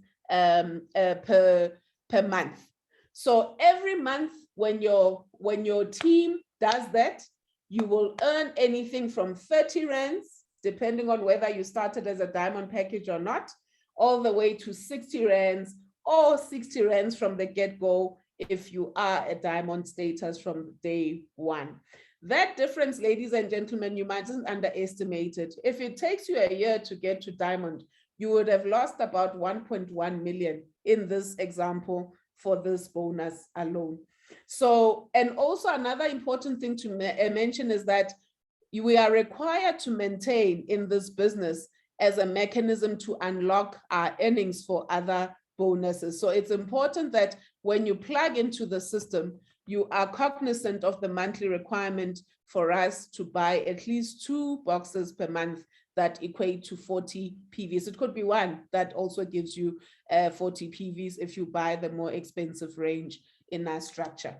per month. So every month when your team does that, you will earn anything from 30 rands, depending on whether you started as a diamond package or not, all the way to 60 rands, or 60 rands from the get-go if you are a diamond status from day one. That difference, ladies and gentlemen, you mustn't underestimate it. If it takes you a year to get to diamond, you would have lost about 1.1 million in this example for this bonus alone. So, and also another important thing to mention is that we are required to maintain in this business as a mechanism to unlock our earnings for other bonuses. So it's important that when you plug into the system, you are cognizant of the monthly requirement for us to buy at least 2 boxes per month that equate to 40 PVs. It could be 1 that also gives you 40 PVs if you buy the more expensive range in our structure.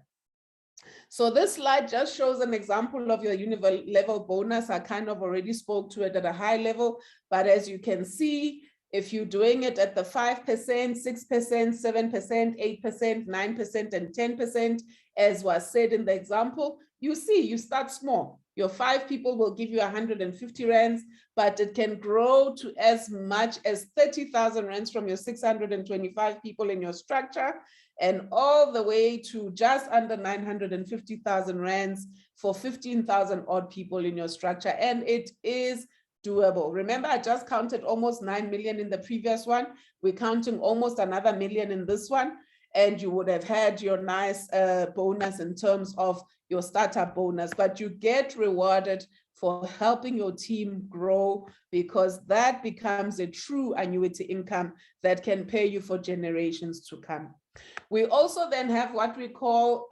So this slide just shows an example of your uni-level bonus. I kind of already spoke to it at a high level, but as you can see, if you're doing it at the 5%, 6%, 7%, 8%, 9%, and 10%, as was said in the example, you see, you start small. Your 5 people will give you 150 rands, but it can grow to as much as 30,000 rands from your 625 people in your structure, and all the way to just under 950,000 rands for 15,000 odd people in your structure. And it is doable. Remember, I just counted almost 9 million in the previous one. We're counting almost another million in this one. And you would have had your nice bonus in terms of your startup bonus, but you get rewarded for helping your team grow, because that becomes a true annuity income that can pay you for generations to come. We also then have what we call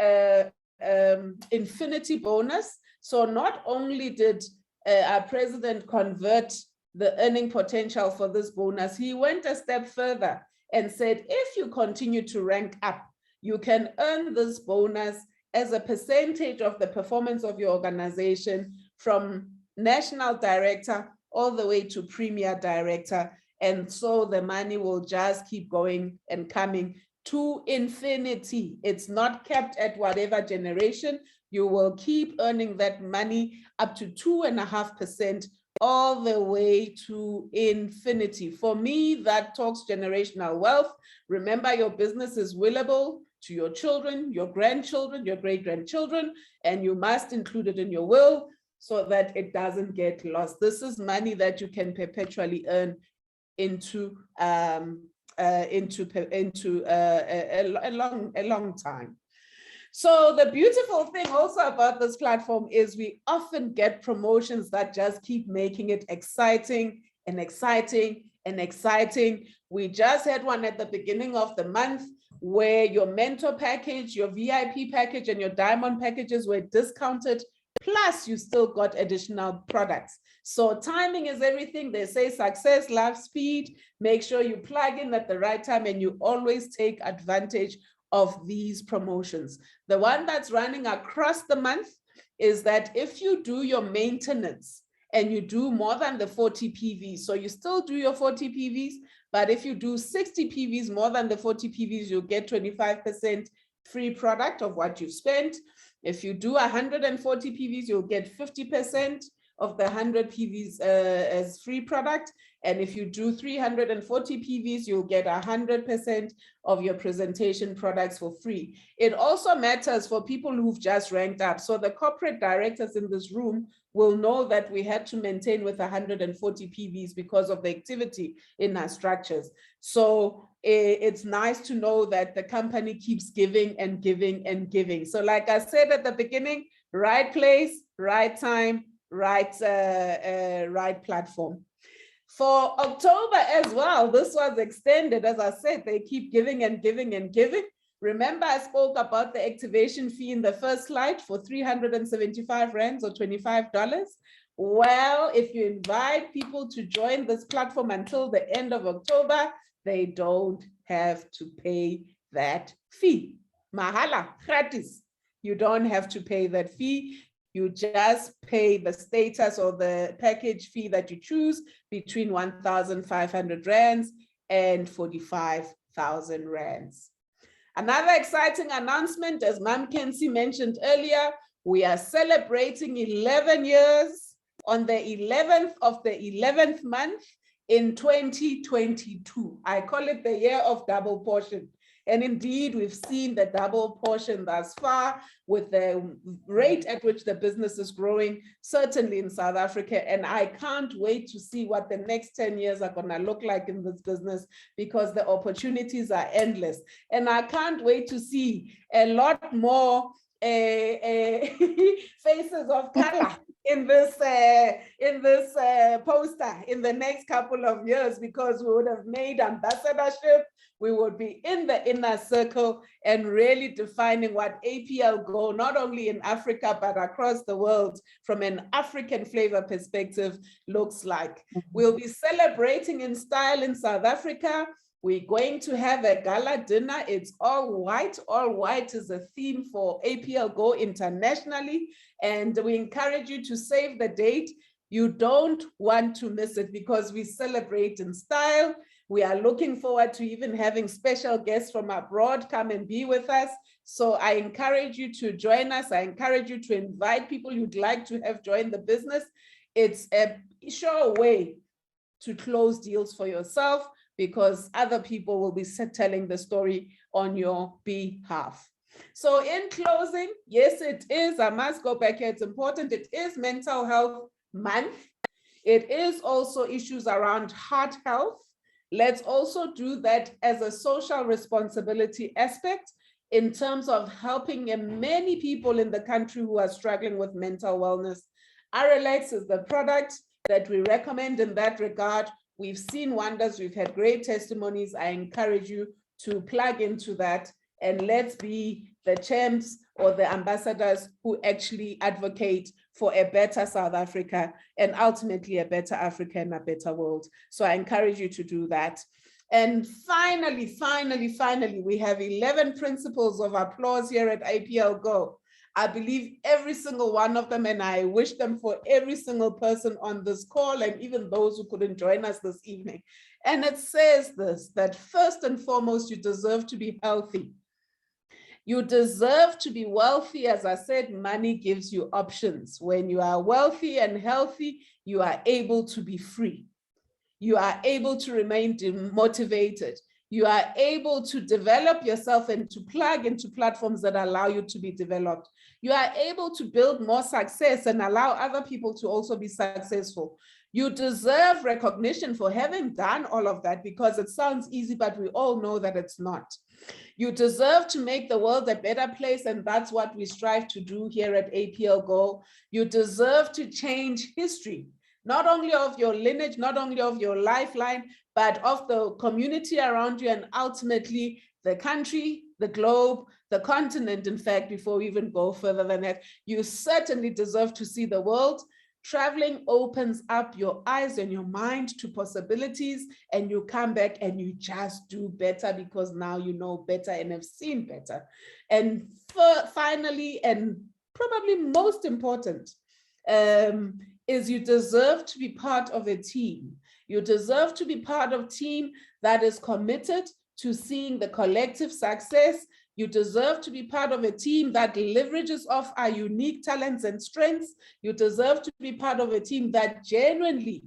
infinity bonus. So not only did our president convert the earning potential for this bonus, he went a step further and said, if you continue to rank up, you can earn this bonus as a percentage of the performance of your organization, from national director all the way to premier director. And so the money will just keep going and coming to infinity. It's not kept at whatever generation. You will keep earning that money up to 2.5% all the way to infinity. For me, that talks generational wealth. Remember, your business is willable to your children, your grandchildren, your great-grandchildren, and you must include it in your will so that it doesn't get lost. This is money that you can perpetually earn into a long time. So the beautiful thing also about this platform is we often get promotions that just keep making it exciting and exciting and exciting. We just had one at the beginning of the month where your mentor package, your VIP package, and your diamond packages were discounted, plus you still got additional products. So timing is everything. They say success loves speed. Make sure you plug in at the right time and you always take advantage of these promotions. The one that's running across the month is that if you do your maintenance and you do more than the 40 PVs, so you still do your 40 PVs, but if you do 60 PVs more than the 40 PVs, you'll get 25% free product of what you've spent. If you do 140 PVs, you'll get 50% of the 100 PVs as free product. And if you do 340 PVs, you'll get 100% of your presentation products for free. It also matters for people who've just ranked up. So the corporate directors in this room will know that we had to maintain with 140 PVs because of the activity in our structures. So it's nice to know that the company keeps giving and giving and giving. So like I said at the beginning, right place, right time, right platform. For October as well, this was extended. As I said, they keep giving and giving and giving. Remember, I spoke about the activation fee in the first slide for 375 rands or $25. Well, if you invite people to join this platform until the end of October, they don't have to pay that fee. Mahala, gratis. You don't have to pay that fee. You just pay the status or the package fee that you choose between 1,500 rands and 45,000 rands. Another exciting announcement, as Ma'am Khensani mentioned earlier, we are celebrating 11 years on the 11th of the 11th month in 2022. I call it the year of double portion. And indeed, we've seen the double portion thus far with the rate at which the business is growing, certainly in South Africa. And I can't wait to see what the next 10 years are going to look like in this business, because the opportunities are endless. And I can't wait to see a lot more faces of color in this poster in the next couple of years, because we would have made ambassadorship. We would be in the inner circle and really defining what APLGO, not only in Africa, but across the world from an African flavor perspective, looks like. We'll be celebrating in style in South Africa. We're going to have a gala dinner. It's all white. All white is a theme for APLGO internationally. And we encourage you to save the date. You don't want to miss it, because we celebrate in style. We are looking forward to even having special guests from abroad come and be with us. So I encourage you to join us. I encourage you to invite people you'd like to have join the business. It's a sure way to close deals for yourself, because other people will be telling the story on your behalf. So in closing, yes, it is, I must go back here, it's important, it is Mental Health Month. It is also issues around heart health. Let's also do that as a social responsibility aspect in terms of helping many people in the country who are struggling with mental wellness. RLX is the product that we recommend in that regard. We've seen wonders, we've had great testimonies. I encourage you to plug into that, and let's be the champs or the ambassadors who actually advocate for a better South Africa and ultimately a better Africa and a better world. So I encourage you to do that. And finally, we have 11 principles of applause here at APLGO. I believe every single one of them, and I wish them for every single person on this call and even those who couldn't join us this evening. And it says this, that first and foremost, you deserve to be healthy. You deserve to be wealthy. As I said, money gives you options. When you are wealthy and healthy, you are able to be free. You are able to remain motivated. You are able to develop yourself and to plug into platforms that allow you to be developed. You are able to build more success and allow other people to also be successful. You deserve recognition for having done all of that, because it sounds easy, but we all know that it's not. You deserve to make the world a better place, and that's what we strive to do here at APLGO. You deserve to change history, not only of your lineage, not only of your lifeline, but of the community around you, and ultimately the country, the globe, the continent. In fact, before we even go further than that, you certainly deserve to see the world. Traveling opens up your eyes and your mind to possibilities, and you come back and you just do better because now you know better and have seen better. And finally, and probably most important, is you deserve to be part of a team. You deserve to be part of a team that is committed to seeing the collective success. You deserve to be part of a team that leverages off our unique talents and strengths. You deserve to be part of a team that genuinely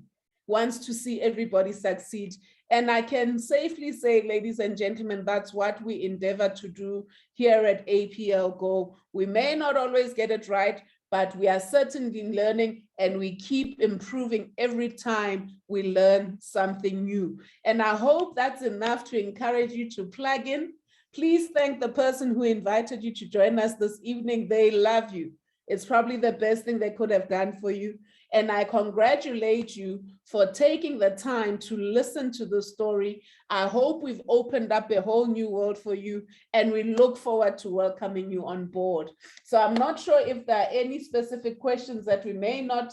wants to see everybody succeed. And I can safely say, ladies and gentlemen, that's what we endeavor to do here at APLGO. We may not always get it right, but we are certainly learning, and we keep improving every time we learn something new. And I hope that's enough to encourage you to plug in. Please thank the person who invited you to join us this evening. They love you. It's probably the best thing they could have done for you. And I congratulate you for taking the time to listen to the story. I hope we've opened up a whole new world for you, and we look forward to welcoming you on board. So I'm not sure if there are any specific questions that we may not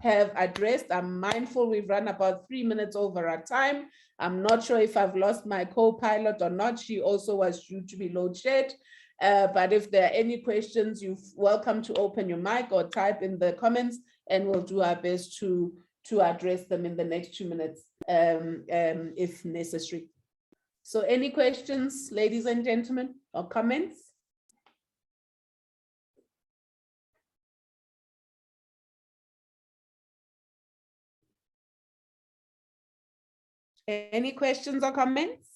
have addressed. I'm mindful we've run about 3 minutes over our time. I'm not sure if I've lost my co-pilot or not. She also was due to be load shed. But if there are any questions, you're welcome to open your mic or type in the comments, and we'll do our best to address them in the next 2 minutes if necessary. So any questions, ladies and gentlemen, or comments? Any questions or comments?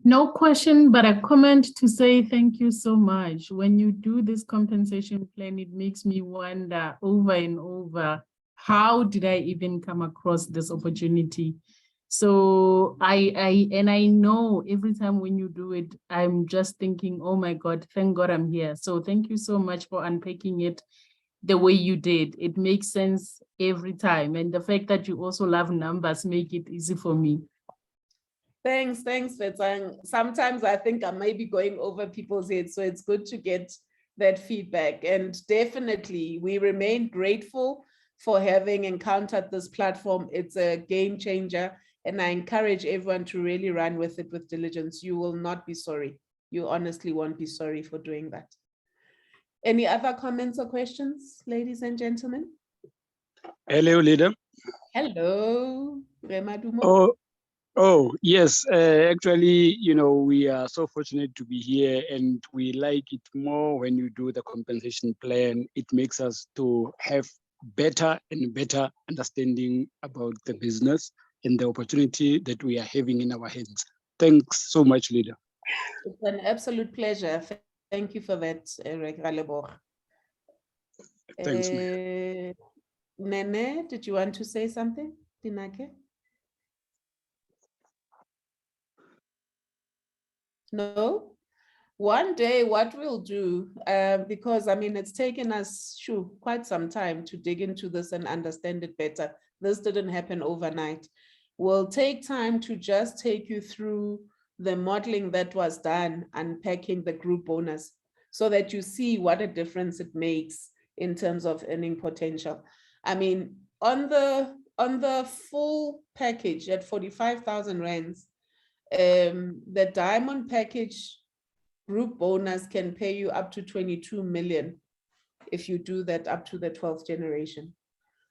No question, but a comment to say thank you so much. When you do this compensation plan, it makes me wonder over and over, how did I even come across this opportunity? So I know every time when you do it, I'm just thinking, oh my God, thank God I'm here. So thank you so much for unpacking it the way you did. It makes sense every time. And the fact that you also love numbers make it easy for me. Thanks, Khensani. Sometimes I think I may be going over people's heads, so it's good to get that feedback. And definitely, we remain grateful for having encountered this platform. It's a game changer, and I encourage everyone to really run with it with diligence. You will not be sorry. You honestly won't be sorry for doing that. Any other comments or questions, ladies and gentlemen? Hello, leader. Hello, Remadumo. Oh, yes. Actually, we are so fortunate to be here, and we like it more when you do the compensation plan. It makes us to have better and better understanding about the business and the opportunity that we are having in our hands. Thanks so much, leader. It's an absolute pleasure. Thank you for that, Eric Ralebor. Thanks, Mayor. Nene, did you want to say something? Tinake? No? One day what we'll do, because I mean, it's taken us quite some time to dig into this and understand it better. This didn't happen overnight. We'll take time to just take you through the modeling that was done, unpacking the group bonus, so that you see what a difference it makes in terms of earning potential. I mean, on the full package at 45,000 rands, the diamond package group bonus can pay you up to 22 million if you do that up to the 12th generation.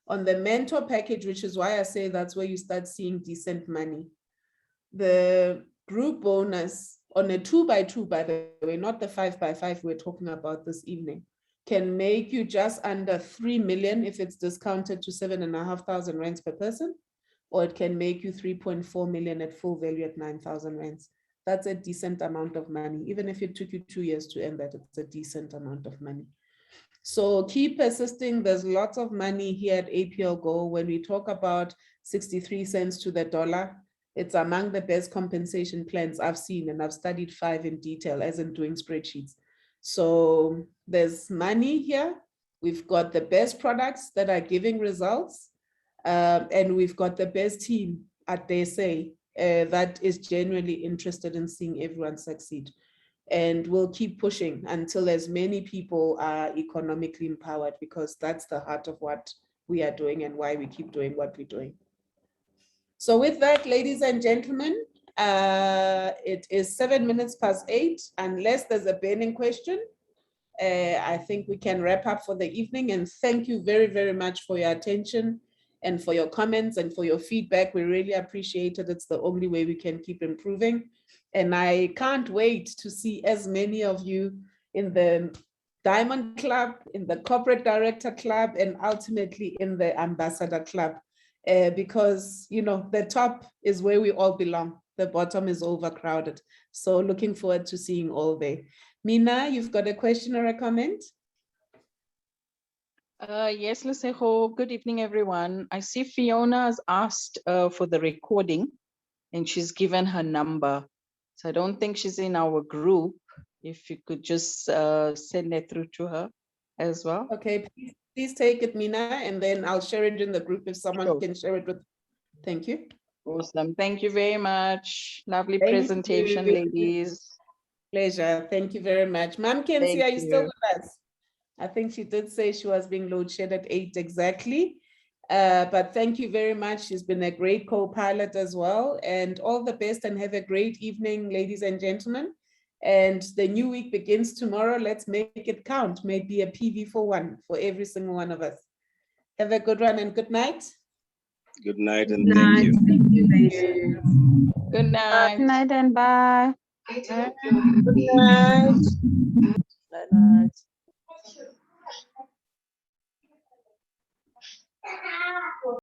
On the mentor package, which is why I say that's where you start seeing decent money, the group bonus on a 2x2, by the way, not the 5x5 we're talking about this evening, can make you just under 3 million if it's discounted to 7,500 rands per person, or it can make you 3.4 million at full value at 9,000 rands. That's a decent amount of money. Even if it took you 2 years to earn that, it's a decent amount of money. So keep persisting. There's lots of money here at APLGO. When we talk about 63 cents to the dollar, it's among the best compensation plans I've seen, and I've studied 5 in detail, as in doing spreadsheets. So there's money here. We've got the best products that are giving results, and we've got the best team at DSA that is genuinely interested in seeing everyone succeed. And we'll keep pushing until as many people are economically empowered, because that's the heart of what we are doing and why we keep doing what we're doing. So with that, ladies and gentlemen, it is 7 minutes past 8. Unless there's a burning question, I think we can wrap up for the evening. And thank you very, very much for your attention and for your comments and for your feedback. We really appreciate it. It's the only way we can keep improving. And I can't wait to see as many of you in the Diamond Club, in the Corporate Director Club, and ultimately in the Ambassador Club. Because, you know, the top is where we all belong. The bottom is overcrowded. So looking forward to seeing all there. Mina, you've got a question or a comment? Yes, Lesego. Good evening, everyone. I see Fiona has asked for the recording, and she's given her number. So I don't think she's in our group. If you could just send it through to her as well. Okay, please take it, Mina, and then I'll share it in the group if someone Sure. can share it with. Thank you. Awesome. Thank you very much. Lovely Thank presentation, you. ladies. Pleasure. Thank you very much. Ma'am Khensani, Thank are you still you. with us? I think she did say she was being load shed at 8 exactly. But thank you very much. She's been a great co-pilot as well. And all the best and have a great evening, ladies and gentlemen. And the new week begins tomorrow. Let's make it count. Maybe a PV for one for every single one of us. Have a good one and good night. Good night and thank you. Thank you, ladies. Good night. Good night and bye. Good night. Good night.